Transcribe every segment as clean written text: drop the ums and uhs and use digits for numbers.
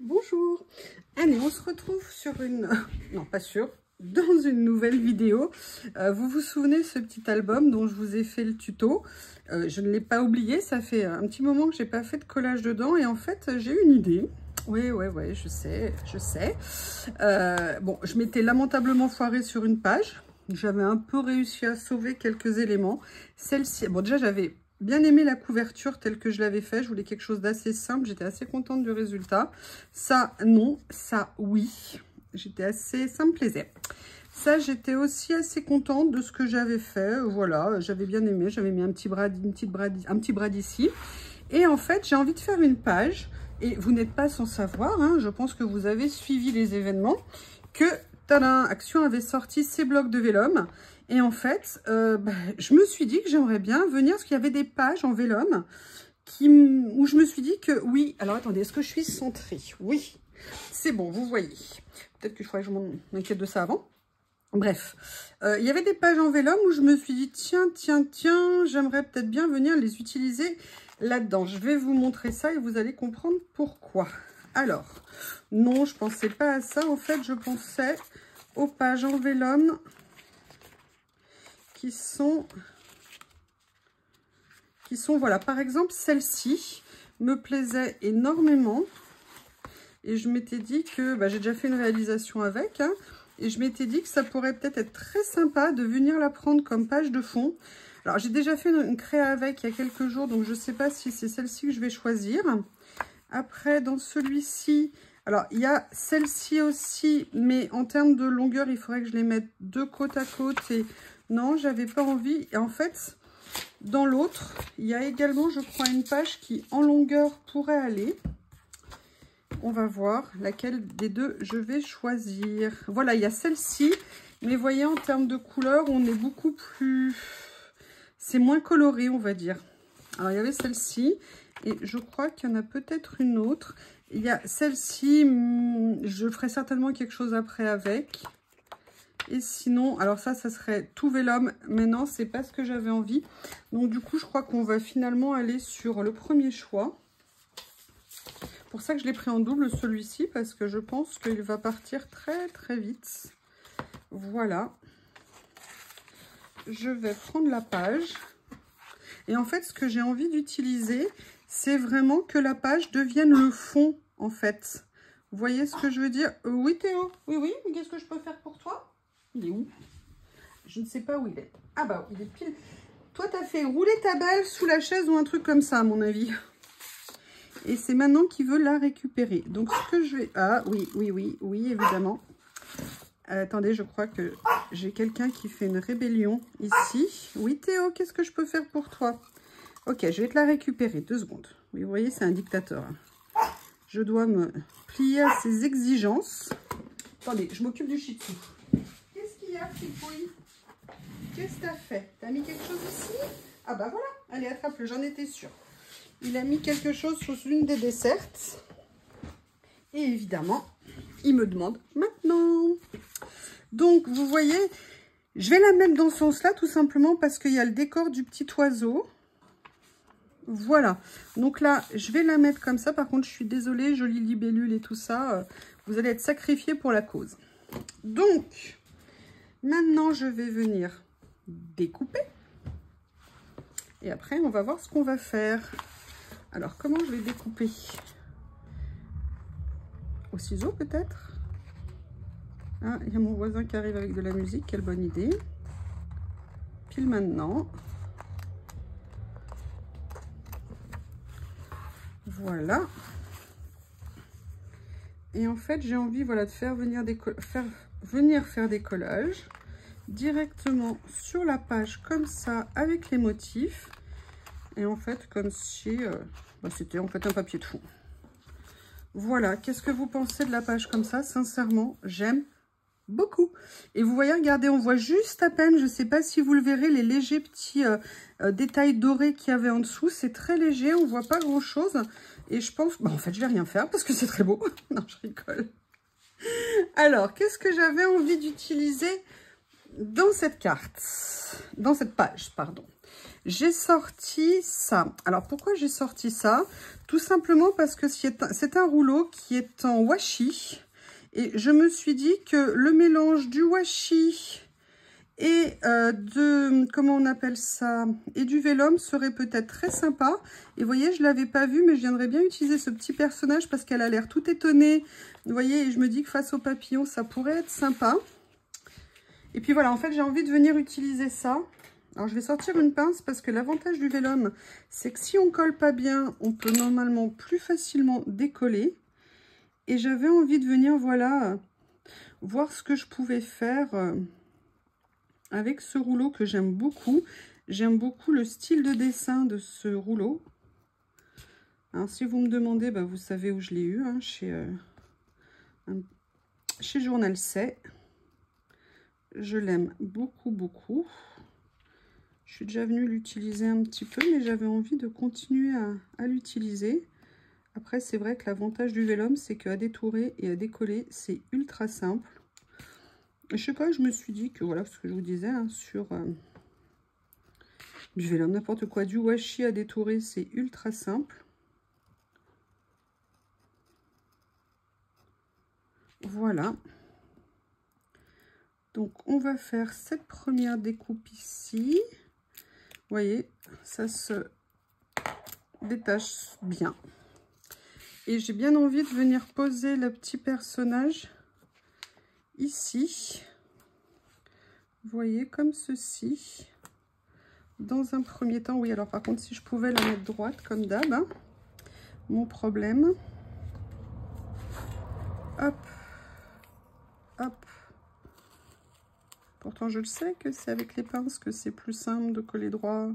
Bonjour. Allez, on se retrouve sur une... Non, pas sûr. Dans une nouvelle vidéo. Vous vous souvenez de ce petit album dont je vous ai fait le tuto? Je ne l'ai pas oublié. Ça fait un petit moment que je n'ai pas fait de collage dedans. Et en fait, j'ai une idée. Oui, je sais. Bon, je m'étais lamentablement foirée sur une page. J'avais un peu réussi à sauver quelques éléments. Celle-ci... Bon, déjà, j'avais... bien aimé la couverture telle que je l'avais fait. Je voulais quelque chose d'assez simple. J'étais assez contente du résultat. Ça, non. Ça, oui. Ça me plaisait. Ça, j'étais aussi assez contente de ce que j'avais fait. Voilà, j'avais bien aimé. J'avais mis un petit brad ici. Et en fait, j'ai envie de faire une page. Et vous n'êtes pas sans savoir, hein, je pense que vous avez suivi les événements, que tadam, Action avait sorti ses blocs de vélum. Et en fait, je me suis dit que j'aimerais bien venir, parce qu'il y avait des pages en vélum où je me suis dit que oui. Alors attendez, est-ce que je suis centrée? Oui, c'est bon, vous voyez. Peut-être que je crois que je m'inquiète de ça avant. Bref, il y avait des pages en vélum où je me suis dit tiens, j'aimerais peut-être bien venir les utiliser là-dedans. Je vais vous montrer ça et vous allez comprendre pourquoi. Alors, non, je pensais pas à ça. En fait, je pensais aux pages en vélum qui sont, voilà, par exemple, celle-ci me plaisait énormément. Et je m'étais dit que, j'ai déjà fait une réalisation avec, hein, et je m'étais dit que ça pourrait peut-être être très sympa de venir la prendre comme page de fond. Alors, j'ai déjà fait une créa avec il y a quelques jours, donc je ne sais pas si c'est celle-ci que je vais choisir. Après, dans celui-ci, alors, il y a celle-ci aussi, mais en termes de longueur, il faudrait que je les mette deux côte à côte. Et non, j'avais pas envie. Et en fait, dans l'autre, il y a également, je crois, une page qui, en longueur, pourrait aller. On va voir laquelle des deux je vais choisir. Voilà, il y a celle-ci. Mais voyez, en termes de couleur, on est beaucoup plus... C'est moins coloré, on va dire. Alors, il y avait celle-ci. Et je crois qu'il y en a peut-être une autre. Il y a celle-ci. Je ferai certainement quelque chose après avec. Et sinon, alors ça serait tout vélum. Mais non, c'est pas ce que j'avais envie. Donc, du coup, je crois qu'on va finalement aller sur le premier choix. Pour ça que je l'ai pris en double celui-ci, parce que je pense qu'il va partir très vite. Voilà. Je vais prendre la page. Et en fait, ce que j'ai envie d'utiliser, c'est vraiment que la page devienne le fond, en fait. Vous voyez ce que je veux dire? Oui, Théo? Oui, mais qu'est-ce que je peux faire pour toi? Il est où? Je ne sais pas où il est. Ah bah, il est pile... Toi, t'as fait rouler ta balle sous la chaise ou un truc comme ça, à mon avis. Et c'est maintenant qu'il veut la récupérer. Donc, ce que je vais... Ah, oui, évidemment. Attendez, je crois que j'ai quelqu'un qui fait une rébellion ici. Oui, Théo, qu'est-ce que je peux faire pour toi? Ok, je vais te la récupérer. 2 secondes. Oui, vous voyez, c'est un dictateur. Je dois me plier à ses exigences. Attendez, je m'occupe du shih tzu. Qu'est-ce qu'il y a, Fripouille? Qu'est-ce que tu as fait? Tu as mis quelque chose ici? Ah bah voilà. Allez, attrape-le, j'en étais sûre. Il a mis quelque chose sous une des dessertes. Et évidemment, il me demande maintenant. Donc, vous voyez, je vais la mettre dans ce sens-là, tout simplement parce qu'il y a le décor du petit oiseau. Voilà. Donc là, je vais la mettre comme ça. Par contre, je suis désolée, jolie libellule et tout ça. Vous allez être sacrifiés pour la cause. Donc, maintenant, je vais venir découper. Et après, on va voir ce qu'on va faire. Alors, comment je vais découper? Au ciseau, peut-être? Ah, il y a mon voisin qui arrive avec de la musique. Quelle bonne idée. Pile maintenant. Voilà. Et en fait, j'ai envie, voilà, de faire venir faire des collages directement sur la page, comme ça, avec les motifs. Et en fait, comme si... c'était en fait un papier de fond. Voilà, qu'est-ce que vous pensez de la page comme ça? Sincèrement, j'aime beaucoup. Et vous voyez, regardez, on voit juste à peine, je ne sais pas si vous le verrez, les légers petits détails dorés qu'il y avait en dessous. C'est très léger, on ne voit pas grand-chose. Et je pense... en fait, je vais rien faire parce que c'est très beau. Non, je rigole. Alors, qu'est-ce que j'avais envie d'utiliser dans cette carte? Dans cette page, pardon. J'ai sorti ça. Alors, pourquoi j'ai sorti ça? Tout simplement parce que c'est un rouleau qui est en washi. Et je me suis dit que le mélange du washi et comment on appelle ça, et du vélum serait peut-être très sympa. Et vous voyez, je ne l'avais pas vu, mais je viendrais bien utiliser ce petit personnage parce qu'elle a l'air tout étonnée. Vous voyez, et je me dis que face au papillon, ça pourrait être sympa. Et puis voilà, en fait, j'ai envie de venir utiliser ça. Alors, je vais sortir une pince parce que l'avantage du vélum, c'est que si on colle pas bien, on peut normalement plus facilement décoller. Et j'avais envie de venir, voilà, voir ce que je pouvais faire avec ce rouleau que j'aime beaucoup. J'aime beaucoup le style de dessin de ce rouleau. Alors, si vous me demandez, bah, vous savez où je l'ai eu, hein, chez Journal C. Je l'aime beaucoup, beaucoup. Je suis déjà venue l'utiliser un petit peu, mais j'avais envie de continuer à l'utiliser. Après, c'est vrai que l'avantage du vélum, c'est qu'à détourer et à décoller, c'est ultra simple. Je sais pas, je me suis dit que, voilà, ce que je vous disais, hein, sur du vélum, n'importe quoi, du washi à détourer, c'est ultra simple. Voilà. Donc, on va faire cette première découpe ici. Vous voyez, ça se détache bien. Et j'ai bien envie de venir poser le petit personnage ici. Vous voyez, comme ceci. Dans un premier temps, oui, alors par contre, si je pouvais la mettre droite, comme d'hab, hein, mon problème. Hop, hop. Pourtant, je le sais que c'est avec les pinces que c'est plus simple de coller droit.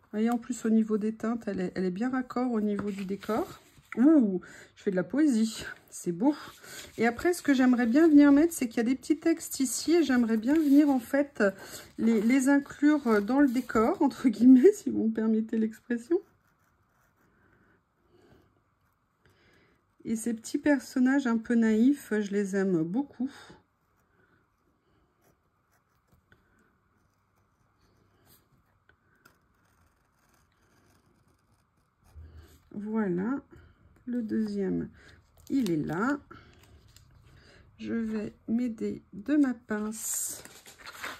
Vous voyez, en plus, au niveau des teintes, elle est bien raccord au niveau du décor. Ouh, je fais de la poésie. C'est beau. Et après, ce que j'aimerais bien venir mettre, c'est qu'il y a des petits textes ici. Et j'aimerais bien venir, en fait, les inclure dans le décor, entre guillemets, si vous me permettez l'expression. Et ces petits personnages un peu naïfs, je les aime beaucoup. Voilà, le deuxième, il est là. Je vais m'aider de ma pince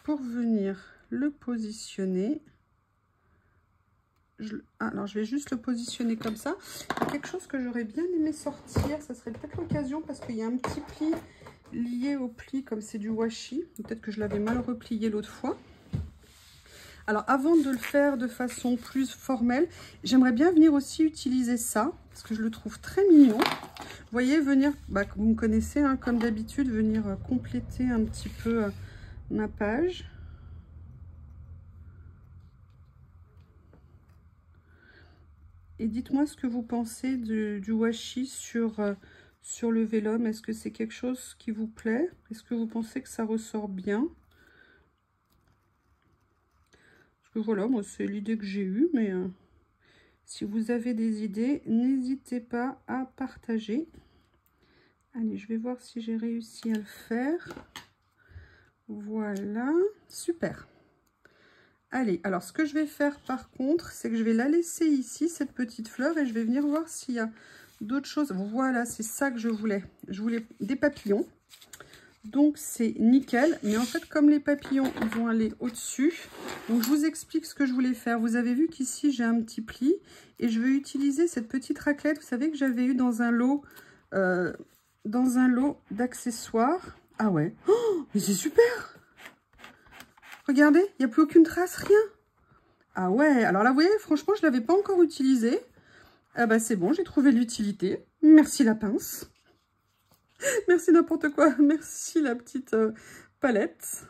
pour venir le positionner. Alors, je vais juste le positionner comme ça. Il y a quelque chose que j'aurais bien aimé sortir, ça serait peut-être l'occasion parce qu'il y a un petit pli lié au pli, comme c'est du washi. Peut-être que je l'avais mal replié l'autre fois. Alors, avant de le faire de façon plus formelle, j'aimerais bien venir aussi utiliser ça, parce que je le trouve très mignon. Vous voyez, venir, bah, vous me connaissez, hein, comme d'habitude, venir compléter un petit peu ma page. Et dites-moi ce que vous pensez du washi sur le vélum. Est-ce que c'est quelque chose qui vous plaît? Est-ce que vous pensez que ça ressort bien? Voilà, moi c'est l'idée que j'ai eue, mais si vous avez des idées, n'hésitez pas à partager. Allez, je vais voir si j'ai réussi à le faire. Voilà, super. Allez, alors ce que je vais faire par contre, c'est que je vais la laisser ici, cette petite fleur, et je vais venir voir s'il y a d'autres choses. Voilà, c'est ça que je voulais. Je voulais des papillons. Donc c'est nickel, mais en fait comme les papillons ils vont aller au-dessus, donc je vous explique ce que je voulais faire. Vous avez vu qu'ici j'ai un petit pli et je vais utiliser cette petite raclette, vous savez, que j'avais eu dans un lot d'accessoires. Ah ouais, oh, mais c'est super. Regardez, il n'y a plus aucune trace, rien. Ah ouais, alors là vous voyez, franchement je ne l'avais pas encore utilisé. Ah bah c'est bon, j'ai trouvé l'utilité. Merci la pince. Merci n'importe quoi. Merci la petite palette.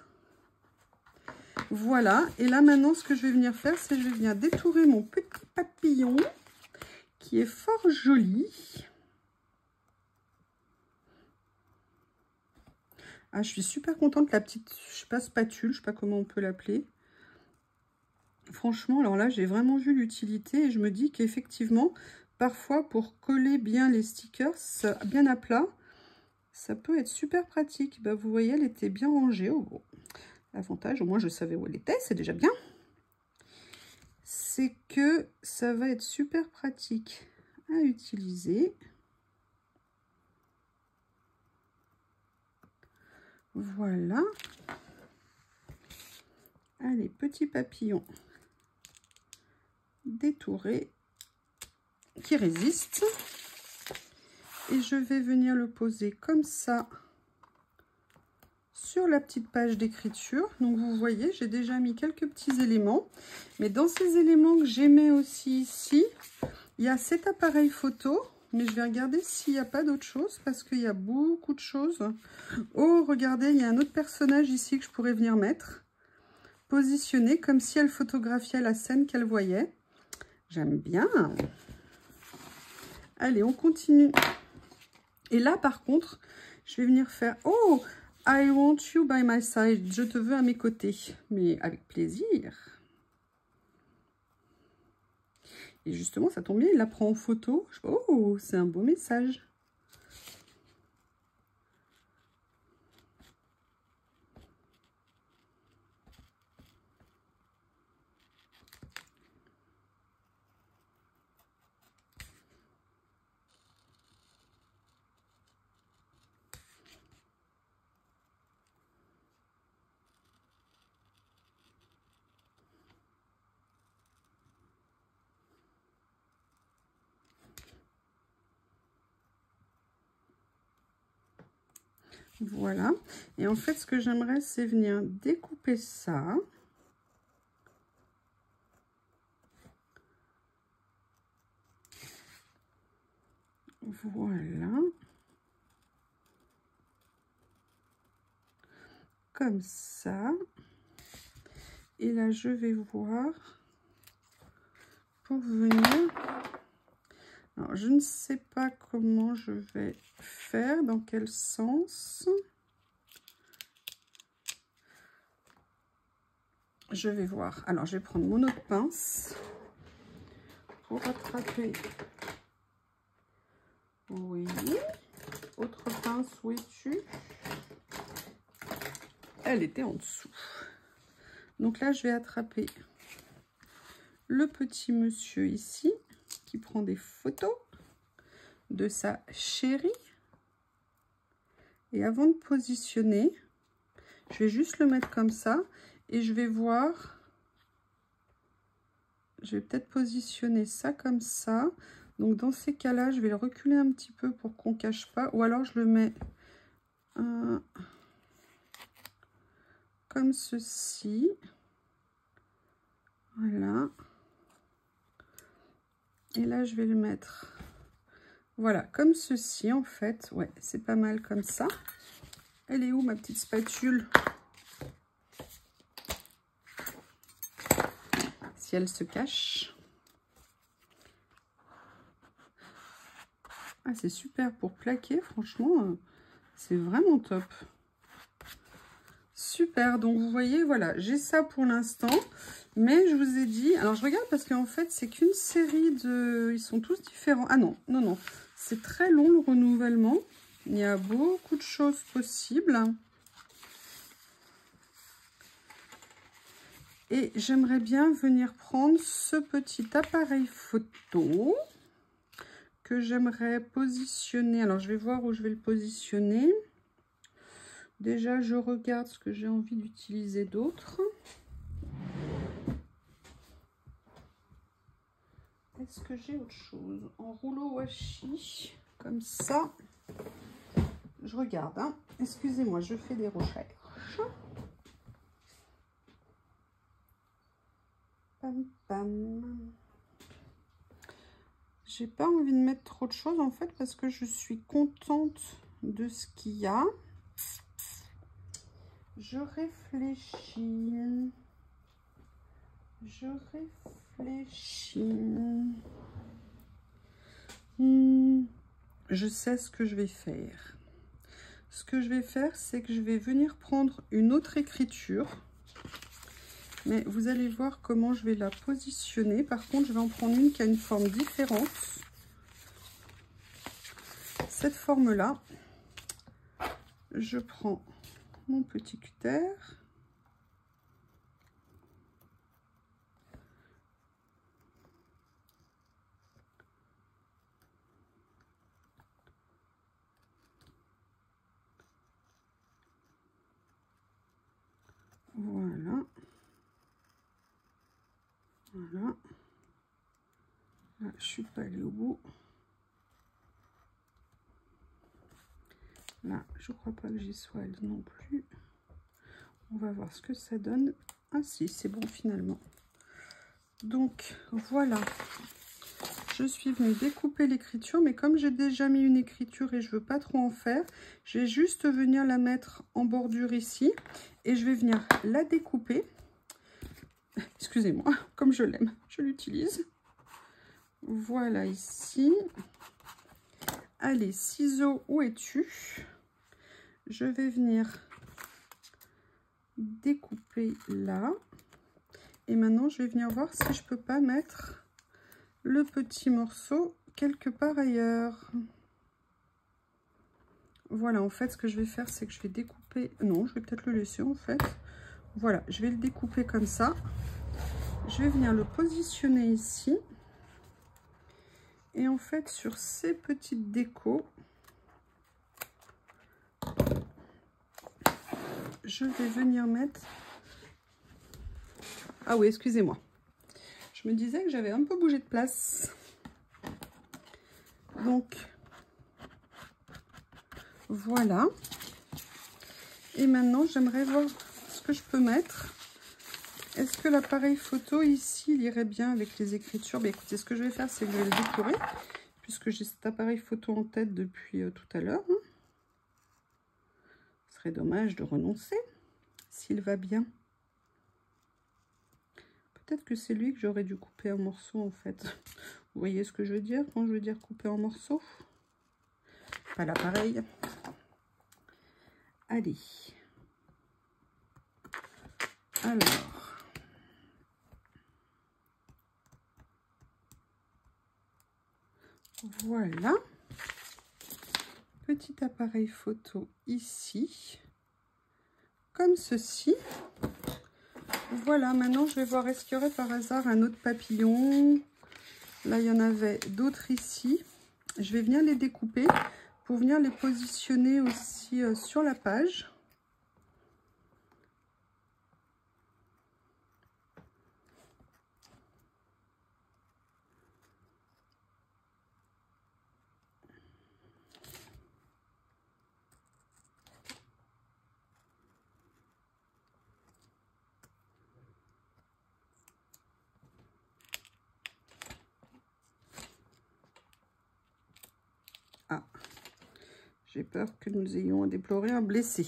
Voilà. Et là, maintenant, ce que je vais venir faire, c'est que je vais venir détourer mon petit papillon qui est fort joli. Ah, je suis super contente que la petite, je sais pas, spatule, je sais pas comment on peut l'appeler. Franchement, alors là, j'ai vraiment vu l'utilité et je me dis qu'effectivement, parfois, pour coller bien les stickers, bien à plat, ça peut être super pratique. Bah, vous voyez, elle était bien rangée. Oh, bon. L'avantage, au moins, je savais où elle était. C'est déjà bien. c'est que ça va être super pratique à utiliser. Voilà. Allez, petit papillon détouré qui résiste. Et je vais venir le poser comme ça sur la petite page d'écriture. Donc vous voyez, j'ai déjà mis quelques petits éléments. Mais dans ces éléments que j'ai mis aussi ici, il y a cet appareil photo. Mais je vais regarder s'il n'y a pas d'autre chose parce qu'il y a beaucoup de choses. Oh, regardez, il y a un autre personnage ici que je pourrais venir mettre. Positionné comme si elle photographiait la scène qu'elle voyait. J'aime bien. Allez, on continue. Et là, par contre, je vais venir faire... Oh, I want you by my side. Je te veux à mes côtés. Mais avec plaisir. Et justement, ça tombe bien, il la prend en photo. Oh, c'est un beau message. Voilà. Et en fait, ce que j'aimerais, c'est venir découper ça. Voilà. Comme ça. Et là, je vais voir pour venir... Alors, je ne sais pas comment je vais faire, dans quel sens. Je vais voir. Alors, je vais prendre mon autre pince pour attraper. Oui. Autre pince, où es-tu? Elle était en dessous. Donc là, je vais attraper le petit monsieur ici qui prend des photos de sa chérie. Et avant de positionner, je vais juste le mettre comme ça et je vais voir. Je vais peut-être positionner ça comme ça. Donc dans ces cas-là, je vais le reculer un petit peu pour qu'on ne cache pas. Ou alors je le mets comme ceci. Voilà. Et là, je vais le mettre, voilà, comme ceci, en fait. Ouais, c'est pas mal comme ça. Elle est où, ma petite spatule? Si elle se cache. Ah, c'est super pour plaquer, franchement, c'est vraiment top. Super, donc vous voyez, voilà, j'ai ça pour l'instant. Mais je vous ai dit, alors je regarde parce qu'en fait, c'est qu'une série de... Ils sont tous différents. Ah non, non, non. C'est très long le renouvellement. Il y a beaucoup de choses possibles. Et j'aimerais bien venir prendre ce petit appareil photo que j'aimerais positionner. Alors, je vais voir où je vais le positionner. Déjà, je regarde ce que j'ai envie d'utiliser d'autre. Est-ce que j'ai autre chose? En rouleau washi, comme ça. Je regarde, hein. Excusez-moi, je fais des recherches. Pam, pam. J'ai pas envie de mettre trop de choses en fait parce que je suis contente de ce qu'il y a. Je réfléchis. Je réfléchis. Je sais ce que je vais faire. Ce que je vais faire, c'est que je vais venir prendre une autre écriture. Mais vous allez voir comment je vais la positionner. Par contre, je vais en prendre une qui a une forme différente. Cette forme-là. Je prends mon petit cutter. . Voilà. Voilà. Là, je suis pas allée au bout. Là, je crois pas que j'y sois allée non plus. On va voir ce que ça donne. Ah si, c'est bon finalement. Donc voilà. Je suis venue découper l'écriture, mais comme j'ai déjà mis une écriture et je veux pas trop en faire, je vais juste venir la mettre en bordure ici et je vais venir la découper. Excusez-moi, comme je l'aime, je l'utilise. Voilà ici. Allez, ciseaux, où es-tu? Je vais venir découper là. Et maintenant, je vais venir voir si je peux pas mettre le petit morceau quelque part ailleurs. Voilà, en fait, ce que je vais faire, c'est que je vais découper... Non, je vais peut-être le laisser, en fait. Voilà, je vais le découper comme ça. Je vais venir le positionner ici. Et en fait, sur ces petites décos, je vais venir mettre... Ah oui, excusez-moi. Je me disais que j'avais un peu bougé de place. Donc, voilà. Et maintenant, j'aimerais voir ce que je peux mettre. Est-ce que l'appareil photo ici, il irait bien avec les écritures? Bah, écoutez, ce que je vais faire, c'est que je vais le décorer, puisque j'ai cet appareil photo en tête depuis tout à l'heure. Ce serait dommage de renoncer, s'il va bien. Peut-être que c'est lui que j'aurais dû couper en morceaux, en fait. Vous voyez ce que je veux dire quand je veux dire couper en morceaux? Pas l'appareil. Allez. Alors. Voilà. Petit appareil photo ici. Comme ceci. Voilà, maintenant je vais voir, est-ce qu'il y aurait par hasard un autre papillon? Là, il y en avait d'autres ici. Je vais venir les découper pour venir les positionner aussi sur la page. Ah, j'ai peur que nous ayons à déplorer un blessé.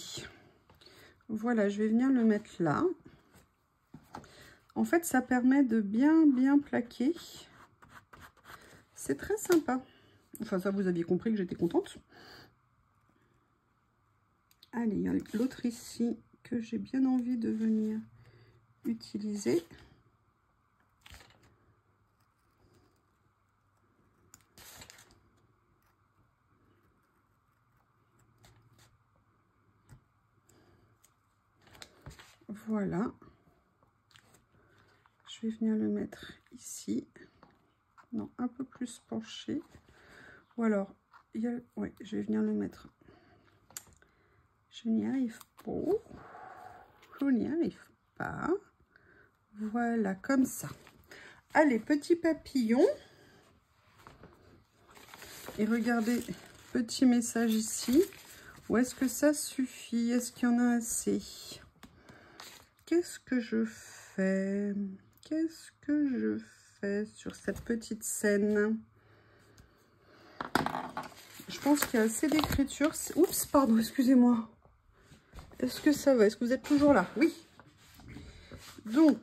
Voilà, je vais venir le mettre là. En fait, ça permet de bien plaquer. C'est très sympa. Enfin, ça, vous aviez compris que j'étais contente. Allez, il y a l'autre ici que j'ai bien envie de venir utiliser. Voilà. Je vais venir le mettre ici. Non, un peu plus penché. Ou alors, il y a... ouais, je vais venir le mettre. Je n'y arrive pas. Je n'y arrive pas. Voilà, comme ça. Allez, petit papillon. Et regardez, petit message ici. Où est-ce que ça suffit? Est-ce qu'il y en a assez? Qu'est-ce que je fais? Qu'est-ce que je fais sur cette petite scène? Je pense qu'il y a assez d'écriture. Oups, pardon, excusez-moi. Est-ce que ça va? Est-ce que vous êtes toujours là? Oui. Donc,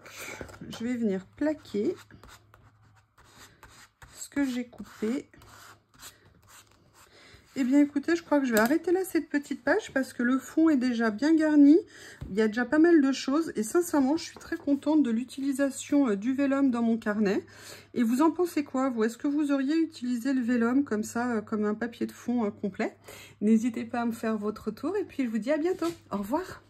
je vais venir plaquer ce que j'ai coupé. Eh bien, écoutez, je crois que je vais arrêter là cette petite page parce que le fond est déjà bien garni. Il y a déjà pas mal de choses et sincèrement, je suis très contente de l'utilisation du vélum dans mon carnet. Et vous en pensez quoi, vous? Est-ce que vous auriez utilisé le vélum comme ça, comme un papier de fond complet? N'hésitez pas à me faire votre retour et puis je vous dis à bientôt. Au revoir.